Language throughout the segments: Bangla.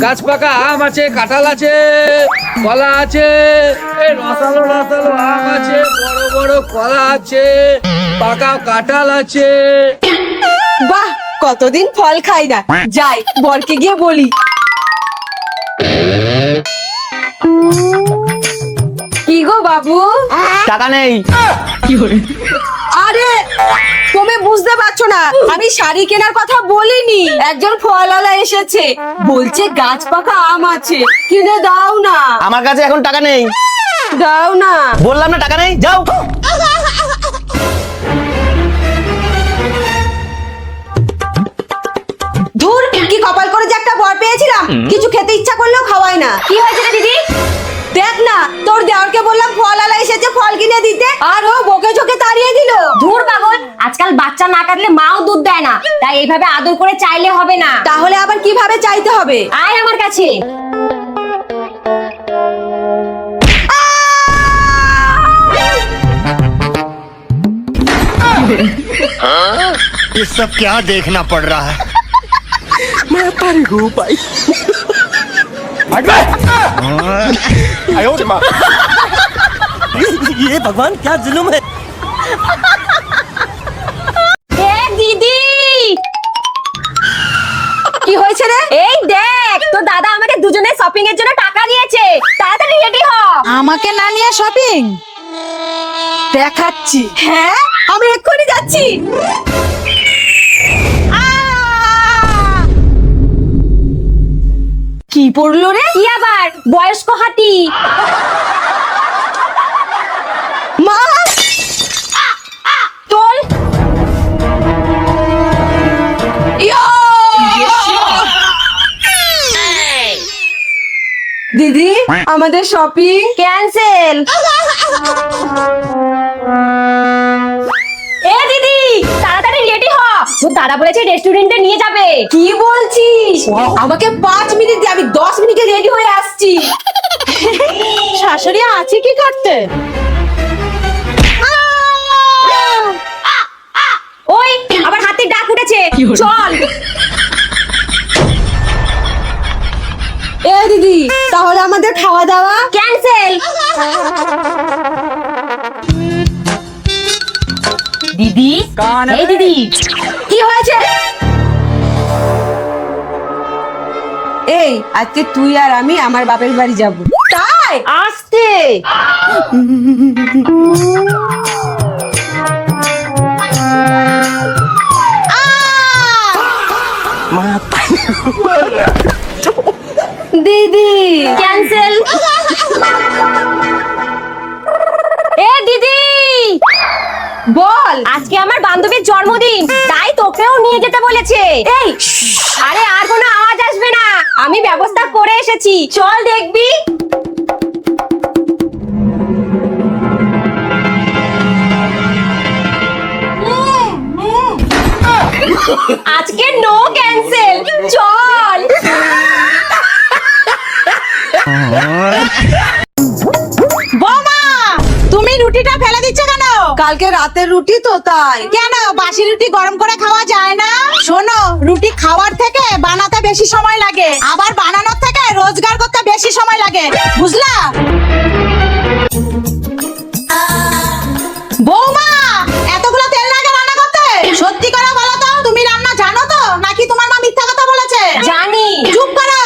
গাছ পাকা আম আছে, কাঁঠাল আছে, কলা আছে, রসালো রসালো আম আছে, বড় বড় কলা আছে, পাকা কাঁঠাল আছে। বাহ, কতদিন ফল খাই না। যাই বরকে গিয়ে বলি। কি গো বাবু? টাকা নেই। আরে তুমি বুঝতে পারছো না, আমি শাড়ি কেনার কথা বলিনি। একজন ফলওয়ালা এসেছে, বলছে গাছ পাকা আম আছে, কিনে দাও না। আমার কাছে এখন টাকা নেই। দাও না। বললাম না টাকা নেই, যাও। ধুর, কি কপাল করে যে একটা বর পেয়েছিলাম, কিছু খেতে ইচ্ছা করলেও খাওয়ায় না। কি হয়েছে রে দিদি? দেখ না, তোর দেওরকে বললাম ফলওয়ালা এসেছে ফল কিনে দিতে, আর ও বকে ঝোকে তাড়িয়ে দিল। ধুর পাগল, আজকাল বাচ্চা না কাটলে মাও দুধ দেয় না, তাই এইভাবে আদর করে চাইলে হবে না। তাহলে আবার কিভাবে চাইতে হবে? আয় আমার কাছে। ये सब क्या देखना पड़ रहा है। ये भगवान क्या जुल्म है। এ দিদি, কি হয়েছে রে? এই দেখ তোর দাদা আমাকে দুজনে শপিং এর জন্য টাকা দিয়েছে, তাড়াতাড়ি রেডি হ। আমাকে না নিয়ে শপিং দেখাচ্ছি। হ্যাঁ, আমি এক্ষুনি যাচ্ছি। কি পড়লো রে? কি আবার বয়স্ক হাতি? মা, তোল। দিদি আমাদের শপিং ক্যান্সেল। এ দিদি, তাড়াতাড়ি রেডি হ, তোর দাদা বলেছে রেস্টুরেন্টে নিয়ে যাবে। কি বলছিস? আমাকে 5 মিনিট দিয়ে, আমি 10 মিনিটে রেডি হয়ে আসছি। শাশুড়ি আছে কি করতে? ওই আবার হাতির ডাক উঠেছে, চল। এ দিদি, তাহলে আমাদের খাওয়া দাওয়া ক্যান্সেল। দিদি, এই দিদি, কি হয়েছে? এই আজকে তুই আর আমি আমার বাপের বাড়ি যাব। তাই? আসতে। দিদি ক্যান্সেল। এ দিদি, বল। আজকে আমার বান্ধবীর জন্মদিন, তাই তোকেও নিয়ে যেতে বলেছে। এই আরে আর কোনো আওয়াজ আসবে না, আমি ব্যবস্থা করে এসেছি, চল দেখবি। আজকে নো ক্যান্সেল, চল। বৌমা, তুমি রুটিটা ফেলে দিচ্ছ কেন? কালকে রাতের রুটি তো, তাই। কেন বাসি রুটি গরম করে খাওয়া যায় না? শোনো, রুটি খাওয়ার থেকে বানাতে বেশি সময় লাগে, আবার বানানোর থেকে রোজগার করতে বেশি সময় লাগে, বুঝলা? বৌমা, এতগুলো তেল লাগে রান্না করতে? সত্যি করে বলো তো, তুমি রান্না জানো তো, নাকি তোমার মা মিথ্যা কথা বলেছে? জানি। চুপ করো।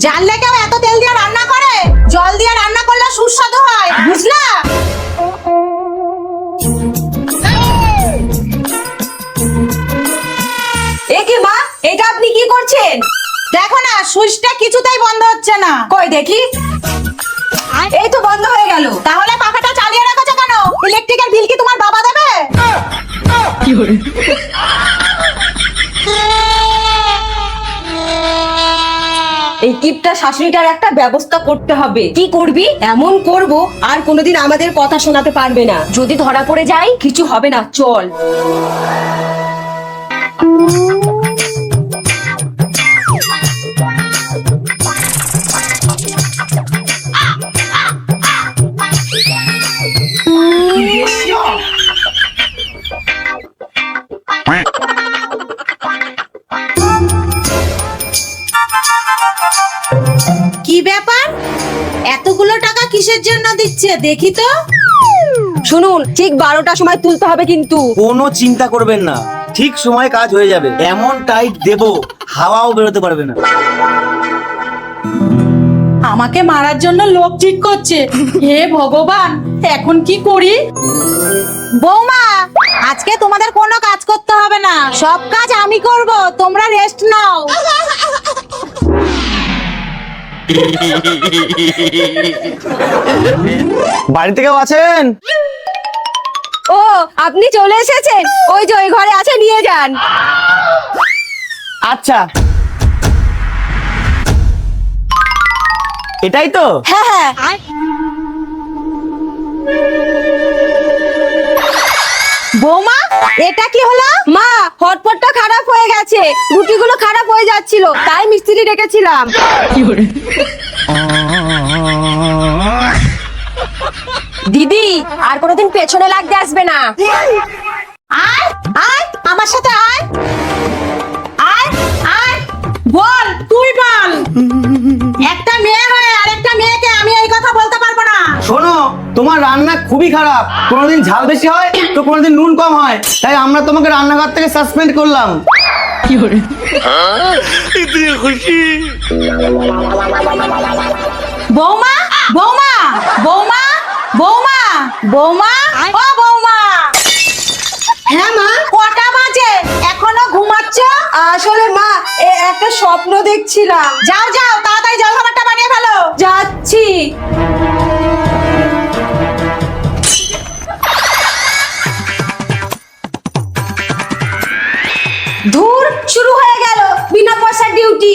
জানলে কেউ এত তেল দিয়ে রান্না করে? জল দিয়ে রান্না করলে সুস্বাদু হয়, বুঝলা? এ কি মা, এটা আপনি কি করছেন? দেখো না, সুইচটা কিছুতেই বন্ধ হচ্ছে না। কই দেখি। এই তো বন্ধ হয়ে গেল। তাহলে পাখাটা চালিয়ে রেখেছো কেন? ইলেকট্রিকের বিল কি তোমার বাবা দেবে? এই কিপটা শাশুড়িটার একটা ব্যবস্থা করতে হবে। কি করবি? এমন করব আর কোনোদিন আমাদের কথা শোনাতে পারবে না। যদি ধরা পড়ে যাই? কিছু হবে না, চল। কি ব্যাপার, এতগুলো টাকা কিসের জন্য দিচ্ছে দেখি তো। শুনুন, ঠিক 12টার সময় তুলতে হবে কিন্তু। কোনো চিন্তা করবেন না, ঠিক সময় কাজ হয়ে যাবে। এমন টাইট দেবো হাওয়াও বেরোতে পারবে না। আমাকে মারার জন্য লোক ঠিক করছে। হে ভগবান, এখন কি করি? বৌমা, আজকে তোমাদের কোনো কাজ করতে হবে না, সব কাজ আমি করব, তোমরা রেস্ট নাও। বাড়িতে কেউ আছেন? ও, আপনি চলে এসেছেন? ওই যে ওই ঘরে আছে, নিয়ে যান। আচ্ছা, এটাই তো? হ্যাঁ হ্যাঁ। বৌমা, এটা কি হলো? মা, হটপটটা খারাপ হয়ে গেছে, রুটিগুলো খারাপ হয়ে যাচ্ছিল, তাই মিস্ত্রি ডেকেছিলাম। দিদি, আর কোনোদিন পেছনে লাগতে আসবে না। আয় আয়, আমার সাথে আয় আয় আয়। বল, তুই বল। একটা মেয়ে হয়ে আরেকটা মেয়েকে আমি এই কথা বলতে পারবো না। শোনো, তোমার রান্না খুবই খারাপ। কোনোদিন ঝাল বেশি হয় তো কোনোদিন নুন কম হয়, তাই আমরা তোমাকে রান্নাঘর থেকে সাসপেন্ড করলাম। इतनी खुशी। বৌমা বৌমা বৌমা বৌমা বৌমা, ও বৌমা। হ্যাঁ মা, কটা বাজে? এখনো ঘুমাচ্ছ? আসলে মা, একটা স্বপ্ন দেখছিলাম। যাও যাও, তাড়াতাড়ি জলখাবারটা বানিয়ে ফেলো। যাচ্ছি। ধুর, শুরু হয়ে গেল বিনা পয়সার ডিউটি।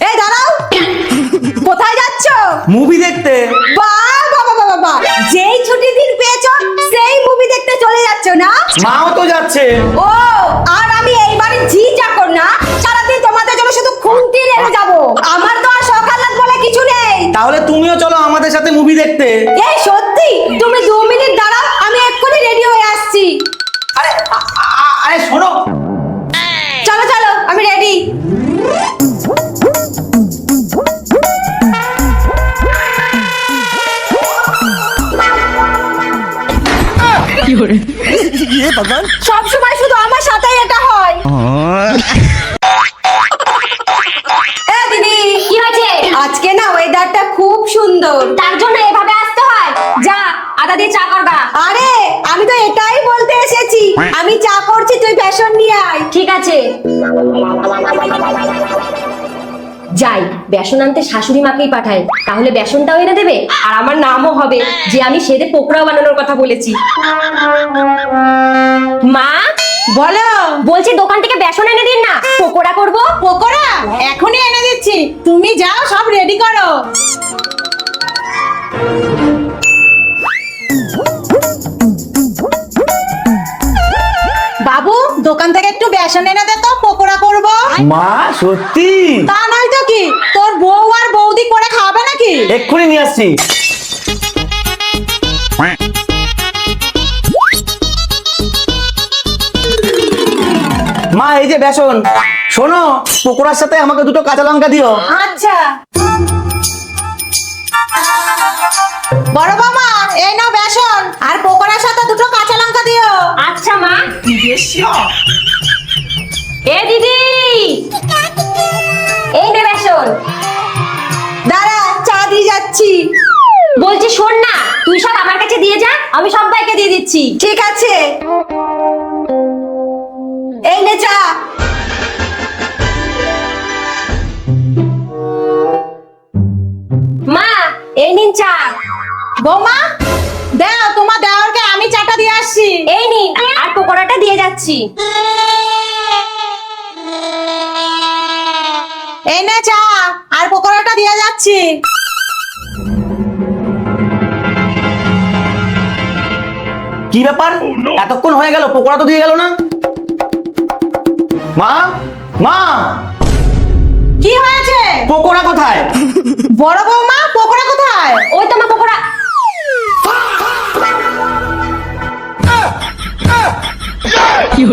এই দাঁড়াও, কোথায় যাচ্ছ? মুভি দেখতে। বাহ, বাবা বাবা বাবা, যেই ছুটির দিন পেয়েছো সেই মুভি দেখতে চলে যাচ্ছ না? মাও তো যাচ্ছে। ও, আর আমি এই বাড়ির ঝি চাকর না, সারাদিন তোমাদের জন্য শুধু খুন্তি রেখে যাবো। আমার তো আর সকাল বলে কিছু নেই। তাহলে তুমিও চলো আমাদের সাথে মুভি দেখতে। এই সত্যি? তুমি 2 মিনিট দাঁড়াও, আমি এক্ষুনি রেডি হয়ে আসছি। আরে আরে শোনো, চলো চলো, আমি রেডি। ये भगवान। সব সময় শুধু আমার সাথেই এটা হয়। এ দিদি, কি হয়েছে? আজকে না ওয়েদারটা খুব সুন্দর, তার জন্য এভাবে আসতে হয়। যা, আদা দিয়ে চা করবা। আরে, আমি তো এটাই বলতে এসেছি, আমি চা করছি, তুই বেসন নিয়ে আয়। ঠিক আছে। যাই, বেসন আনতে শাশুড়ি মাকেই পাঠাই, তাহলে বেসনটাও এনে দেবে আর আমার নামও হবে যে আমি সেদে পকোড়া বানানোর কথা বলেছি। মা, বলো। বলছি দোকান থেকে বেসন এনে দিন না, পকোড়া করব। পকোড়া এখনই এনে দিচ্ছি, তুমি যাও, সব রেডি করো। বাবু, দোকান থেকে একটু বেসন এনে দে তো, পকোড়া করব। মা সত্যি? তা নয় তো কি, তোর বউ আর বৌদি করে খাবে নাকি? এক্ষুনি নিয়ে আসছি। মা, এই যে বেসন। শোনো, পকোড়ার সাথে আমাকে 2টো কাঁচা লঙ্কা দিও। আচ্ছা। বড় মামা, এই নাও বেসন, আর পকোড়ার সাথে 2টো কাঁচা লঙ্কা দিও। আচ্ছা মা। এ দিদি, এই নে বেসন। দাঁড়া, চা দিয়ে যাচ্ছি। বলছি শোন না, তুই সব আমার কাছে দিয়ে যা, আমি সবাইকে দিয়ে দিচ্ছি। ঠিক আছে, এই নে চা। মা, এই নিন চা। বৌমা, দাও, তোমার দেওরকে আমি চাটা দিয়ে আসছি। এই নিন, আর পকোড়াটা দিয়ে যাচ্ছি। এই নে চা, আর পকোড়াটা দিয়ে যাচ্ছি। কি ব্যাপার, এতক্ষণ হয়ে গেল পকোড়া তো দিয়ে গেল না? মা, মা, কি হয়েছে? পকোড়া কোথায়? বড় বৌমা, পকোড়া কোথায়? ওই তোমার পকোড়া। কি